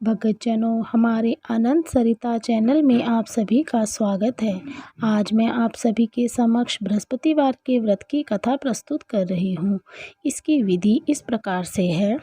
भक्तजनों, हमारे अनंत सरिता चैनल में आप सभी का स्वागत है। आज मैं आप सभी के समक्ष बृहस्पतिवार के व्रत की कथा प्रस्तुत कर रही हूँ। इसकी विधि इस प्रकार से है।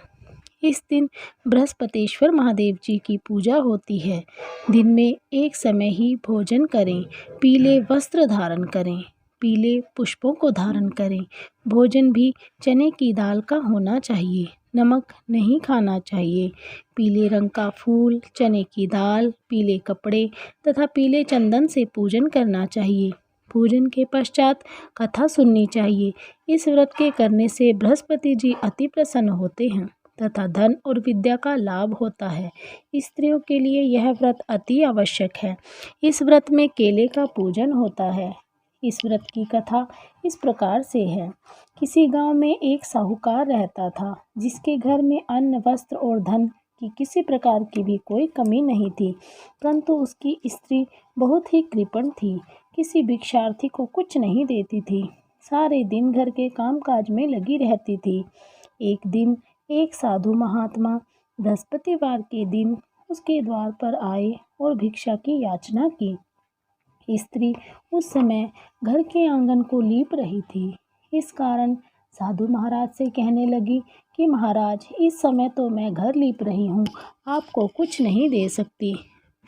इस दिन बृहस्पतिश्वर महादेव जी की पूजा होती है। दिन में एक समय ही भोजन करें, पीले वस्त्र धारण करें, पीले पुष्पों को धारण करें। भोजन भी चने की दाल का होना चाहिए, नमक नहीं खाना चाहिए। पीले रंग का फूल, चने की दाल, पीले कपड़े तथा पीले चंदन से पूजन करना चाहिए। पूजन के पश्चात कथा सुननी चाहिए। इस व्रत के करने से बृहस्पति जी अति प्रसन्न होते हैं तथा धन और विद्या का लाभ होता है। स्त्रियों के लिए यह व्रत अति आवश्यक है। इस व्रत में केले का पूजन होता है। इस व्रत की कथा इस प्रकार से है। किसी गांव में एक साहूकार रहता था, जिसके घर में अन्न, वस्त्र और धन की किसी प्रकार की भी कोई कमी नहीं थी, परंतु उसकी स्त्री बहुत ही कृपण थी। किसी भिक्षार्थी को कुछ नहीं देती थी, सारे दिन घर के कामकाज में लगी रहती थी। एक दिन एक साधु महात्मा बृहस्पतिवार के दिन उसके द्वार पर आए और भिक्षा की याचना की। स्त्री उस समय घर के आंगन को लीप रही थी। इस कारण साधु महाराज से कहने लगी कि महाराज, इस समय तो मैं घर लीप रही हूँ, आपको कुछ नहीं दे सकती,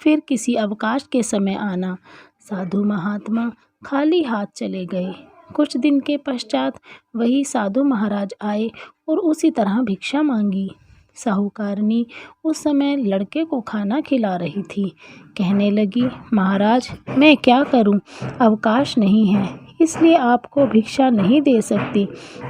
फिर किसी अवकाश के समय आना। साधु महात्मा खाली हाथ चले गए। कुछ दिन के पश्चात वही साधु महाराज आए और उसी तरह भिक्षा मांगी। साहूकारनी उस समय लड़के को खाना खिला रही थी। कहने लगी, महाराज, मैं क्या करूं, अवकाश नहीं है, इसलिए आपको भिक्षा नहीं दे सकती।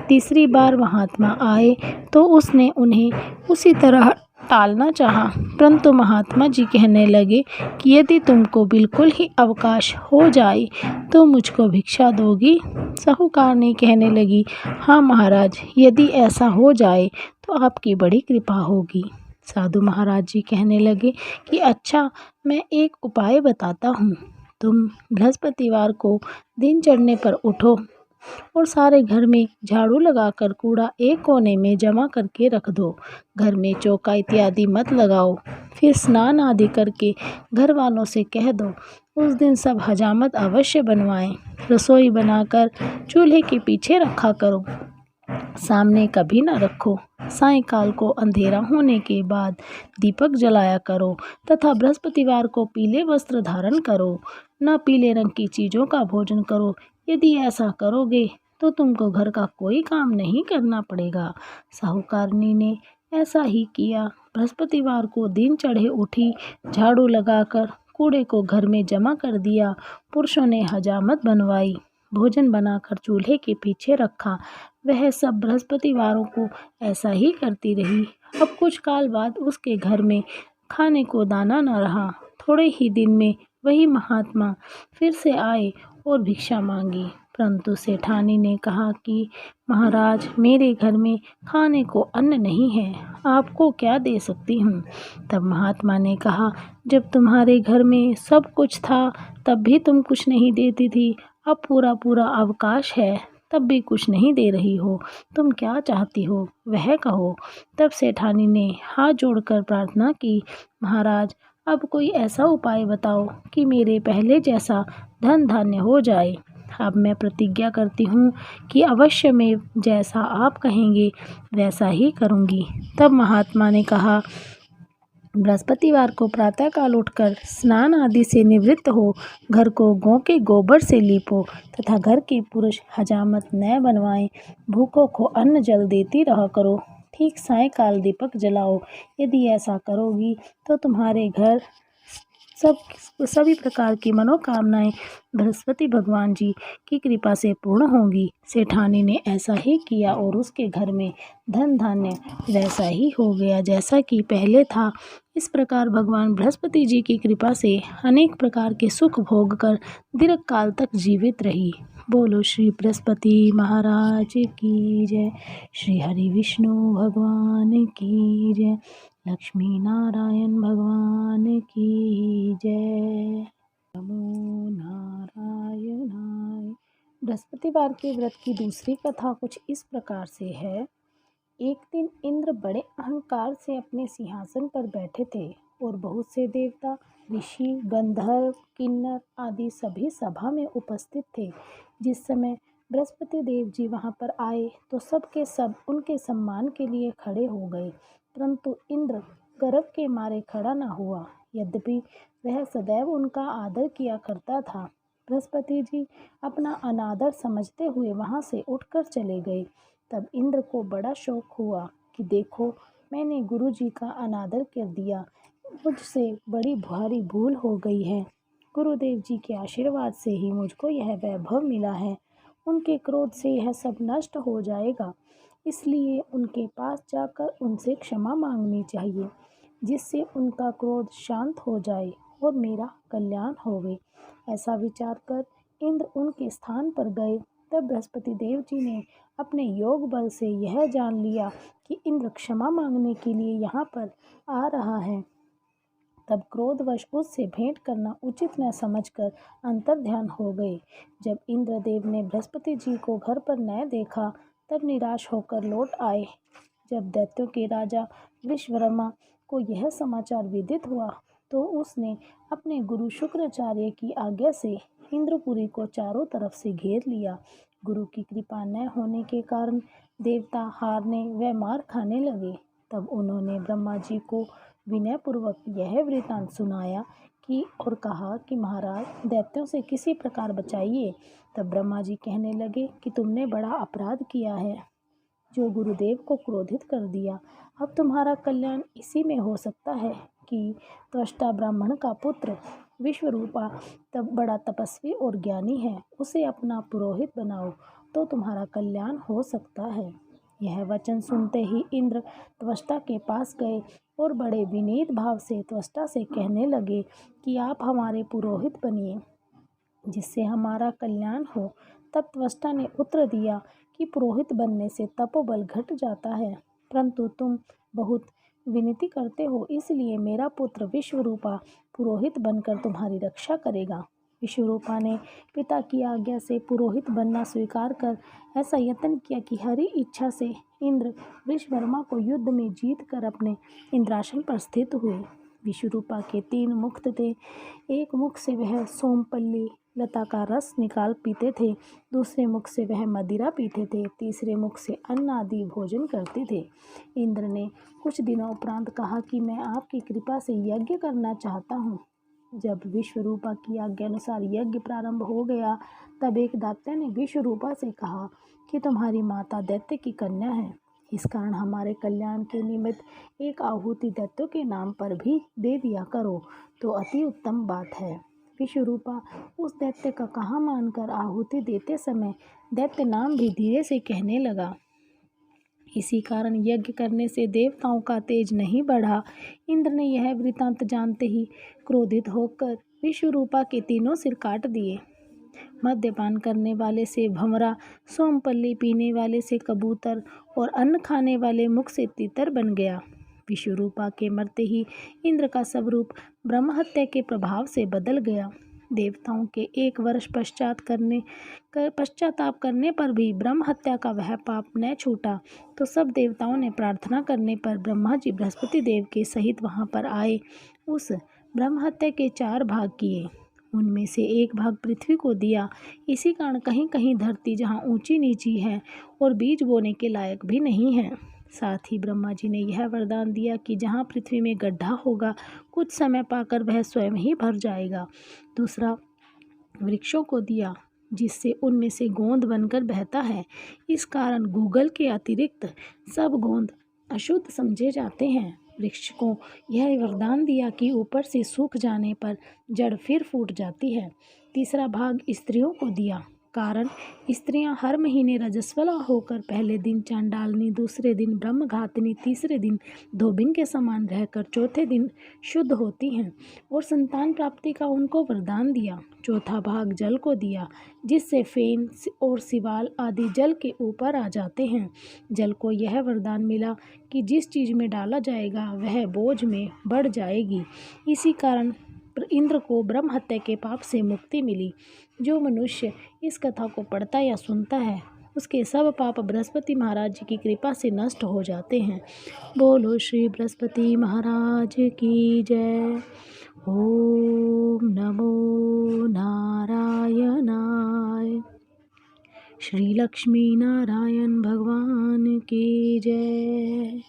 तीसरी बार महात्मा आए तो उसने उन्हें उसी तरह टालना चाहा, परंतु महात्मा जी कहने लगे कि यदि तुमको बिल्कुल ही अवकाश हो जाए तो मुझको भिक्षा दोगी। साहूकारनी कहने लगी, हाँ महाराज, यदि ऐसा हो जाए तो आपकी बड़ी कृपा होगी। साधु महाराज जी कहने लगे कि अच्छा, मैं एक उपाय बताता हूँ। तुम बृहस्पतिवार को दिन चढ़ने पर उठो और सारे घर में झाड़ू लगाकर कूड़ा एक कोने में जमा करके रख दो। घर में चौका इत्यादि मत लगाओ। फिर स्नान आदि करके घर वालों से कह दो उस दिन सब हजामत अवश्य बनवाएं। रसोई बनाकर चूल्हे के पीछे रखा करो, सामने कभी न रखो। सायंकाल को अंधेरा होने के बाद दीपक जलाया करो तथा बृहस्पतिवार को पीले वस्त्र धारण करो। न पीले रंग की चीज़ों का भोजन करो। यदि ऐसा करोगे तो तुमको घर का कोई काम नहीं करना पड़ेगा। साहूकारनी ने ऐसा ही किया। बृहस्पतिवार को दिन चढ़े उठी, झाड़ू लगाकर कूड़े को घर में जमा कर दिया। पुरुषों ने हजामत बनवाई, भोजन बनाकर चूल्हे के पीछे रखा। वह सब बृहस्पतिवारों को ऐसा ही करती रही। अब कुछ काल बाद उसके घर में खाने को दाना न रहा। थोड़े ही दिन में वही महात्मा फिर से आए और भिक्षा मांगी, परंतु सेठानी ने कहा कि महाराज, मेरे घर में खाने को अन्न नहीं है, आपको क्या दे सकती हूँ। तब महात्मा ने कहा, जब तुम्हारे घर में सब कुछ था तब भी तुम कुछ नहीं देती थी, अब पूरा पूरा अवकाश है तब भी कुछ नहीं दे रही हो, तुम क्या चाहती हो वह कहो। तब सेठानी ने हाथ जोड़कर प्रार्थना की, महाराज, अब कोई ऐसा उपाय बताओ कि मेरे पहले जैसा धन धान्य हो जाए। अब मैं प्रतिज्ञा करती हूँ कि अवश्य मैं जैसा आप कहेंगे वैसा ही करूँगी। तब महात्मा ने कहा, बृहस्पतिवार को प्रातःकाल उठकर स्नान आदि से निवृत्त हो, घर को गौ के गोबर से लीपो तथा घर के पुरुष हजामत न बनवाएं। भूखों को अन्न जल देती रहा करो। ठीक सायंकाल दीपक जलाओ। यदि ऐसा करोगी तो तुम्हारे घर सभी प्रकार की मनोकामनाएं बृहस्पति भगवान जी की कृपा से पूर्ण होंगी। सेठानी ने ऐसा ही किया और उसके घर में धन धान्य वैसा ही हो गया जैसा कि पहले था। इस प्रकार भगवान बृहस्पति जी की कृपा से अनेक प्रकार के सुख भोग कर दीर्घ काल तक जीवित रही। बोलो श्री बृहस्पति महाराज की जय। श्री हरि विष्णु भगवान की जय। लक्ष्मी नारायण भगवान की जय। नमो नारायणाय। बृहस्पतिवार के व्रत की दूसरी कथा कुछ इस प्रकार से है। एक दिन इंद्र बड़े अहंकार से अपने सिंहासन पर बैठे थे और बहुत से देवता, ऋषि, गंधर्व, किन्नर आदि सभी सभा में उपस्थित थे। जिस समय बृहस्पति देव जी वहाँ पर आए तो सब के सब उनके सम्मान के लिए खड़े हो गए, परंतु इंद्र गर्व के मारे खड़ा न हुआ। यद्यपि वह सदैव उनका आदर किया करता था। बृहस्पति जी अपना अनादर समझते हुए वहाँ से उठकर चले गए। तब इंद्र को बड़ा शौक हुआ कि देखो, मैंने गुरु जी का अनादर कर दिया, मुझसे बड़ी भारी भूल हो गई है। गुरुदेव जी के आशीर्वाद से ही मुझको यह वैभव मिला है, उनके क्रोध से यह सब नष्ट हो जाएगा, इसलिए उनके पास जाकर उनसे क्षमा मांगनी चाहिए, जिससे उनका क्रोध शांत हो जाए और मेरा कल्याण होवे। ऐसा विचार कर इंद्र उनके स्थान पर गए। तब बृहस्पति देव जी ने अपने योग बल से यह जान लिया कि इंद्र क्षमा मांगने के लिए यहाँ पर आ रहा है। तब क्रोधवश उससे भेंट करना उचित न समझकर अंतर्ध्यान हो गए। जब इंद्रदेव ने बृहस्पति जी को घर पर न देखा, तब निराश होकर लौट आए। जब दैत्यों के राजा विश्वकर्मा को यह समाचार विदित हुआ, तो उसने अपने गुरु शुक्राचार्य की आज्ञा से इंद्रपुरी को चारों तरफ से घेर लिया। गुरु की कृपा न होने के कारण देवता हारने व मार खाने लगे। तब उन्होंने ब्रह्मा जी को विनयपूर्वक यह वृतांत सुनाया कि और कहा कि महाराज, दैत्यों से किसी प्रकार बचाइए। तब ब्रह्मा जी कहने लगे कि तुमने बड़ा अपराध किया है, जो गुरुदेव को क्रोधित कर दिया। अब तुम्हारा कल्याण इसी में हो सकता है कि त्वष्टा ब्राह्मण का पुत्र विश्वरूपा तब बड़ा तपस्वी और ज्ञानी है, उसे अपना पुरोहित बनाओ तो तुम्हारा कल्याण हो सकता है। यह वचन सुनते ही इंद्र त्वष्टा के पास गए और बड़े विनीत भाव से त्वष्टा से कहने लगे कि आप हमारे पुरोहित बनिए, जिससे हमारा कल्याण हो। तब त्वष्टा ने उत्तर दिया कि पुरोहित बनने से तपोबल घट जाता है, परंतु तुम बहुत विनती करते हो, इसलिए मेरा पुत्र विश्वरूपा पुरोहित बनकर तुम्हारी रक्षा करेगा। विश्वरूपा ने पिता की आज्ञा से पुरोहित बनना स्वीकार कर ऐसा यत्न किया कि हरि इच्छा से इंद्र विश्वकर्मा को युद्ध में जीत कर अपने इंद्रासन पर स्थित हुए। विश्वरूपा के 3 मुख थे। एक मुख से वह सोमपल्ली लता का रस निकाल पीते थे, दूसरे मुख से वह मदिरा पीते थे, तीसरे मुख से अन्न आदि भोजन करते थे। इंद्र ने कुछ दिनों उपरांत कहा कि मैं आपकी कृपा से यज्ञ करना चाहता हूँ। जब विश्वरूपा की आज्ञानुसार यज्ञ प्रारंभ हो गया, तब एक दैत्य ने विश्वरूपा से कहा कि तुम्हारी माता दैत्य की कन्या है, इस कारण हमारे कल्याण के निमित्त एक आहुति दैत्यों के नाम पर भी दे दिया करो तो अति उत्तम बात है। विश्वरूपा उस दैत्य का कहा मानकर आहुति देते समय दैत्य नाम भी धीरे से कहने लगा। इसी कारण यज्ञ करने से देवताओं का तेज नहीं बढ़ा। इंद्र ने यह वृतांत जानते ही क्रोधित होकर विश्वरूपा के 3 सिर काट दिए। मद्यपान करने वाले से भंवरा, सोमपल्ली पीने वाले से कबूतर और अन्न खाने वाले मुख से तीतर बन गया। विश्वरूपा के मरते ही इंद्र का स्वरूप ब्रह्महत्या के प्रभाव से बदल गया। देवताओं के 1 वर्ष पश्चाताप करने पर भी ब्रह्म हत्या का वह पाप न छूटा, तो सब देवताओं ने प्रार्थना करने पर ब्रह्मा जी बृहस्पति देव के सहित वहां पर आए। उस ब्रह्म हत्या के 4 भाग किए, उनमें से 1 भाग पृथ्वी को दिया। इसी कारण कहीं कहीं धरती जहाँ ऊंची नीची है और बीज बोने के लायक भी नहीं है। साथ ही ब्रह्मा जी ने यह वरदान दिया कि जहाँ पृथ्वी में गड्ढा होगा, कुछ समय पाकर वह स्वयं ही भर जाएगा। दूसरा वृक्षों को दिया, जिससे उनमें से गोंद बनकर बहता है। इस कारण गूगल के अतिरिक्त सब गोंद अशुद्ध समझे जाते हैं। वृक्ष को यह वरदान दिया कि ऊपर से सूख जाने पर जड़ फिर फूट जाती है। तीसरा भाग स्त्रियों को दिया, कारण स्त्रियां हर महीने रजस्वला होकर पहले दिन चांडालनी, दूसरे दिन ब्रह्मघातिनी, तीसरे दिन धोबिन के समान रहकर चौथे दिन शुद्ध होती हैं, और संतान प्राप्ति का उनको वरदान दिया। चौथा भाग जल को दिया, जिससे फेन और सिवाल आदि जल के ऊपर आ जाते हैं। जल को यह वरदान मिला कि जिस चीज़ में डाला जाएगा वह बोझ में बढ़ जाएगी। इसी कारण इंद्र को ब्रह्म हत्या के पाप से मुक्ति मिली। जो मनुष्य इस कथा को पढ़ता या सुनता है, उसके सब पाप बृहस्पति महाराज जी की कृपा से नष्ट हो जाते हैं। बोलो श्री बृहस्पति महाराज की जय। ओम नमो नारायणाय। श्री लक्ष्मी नारायण भगवान की जय।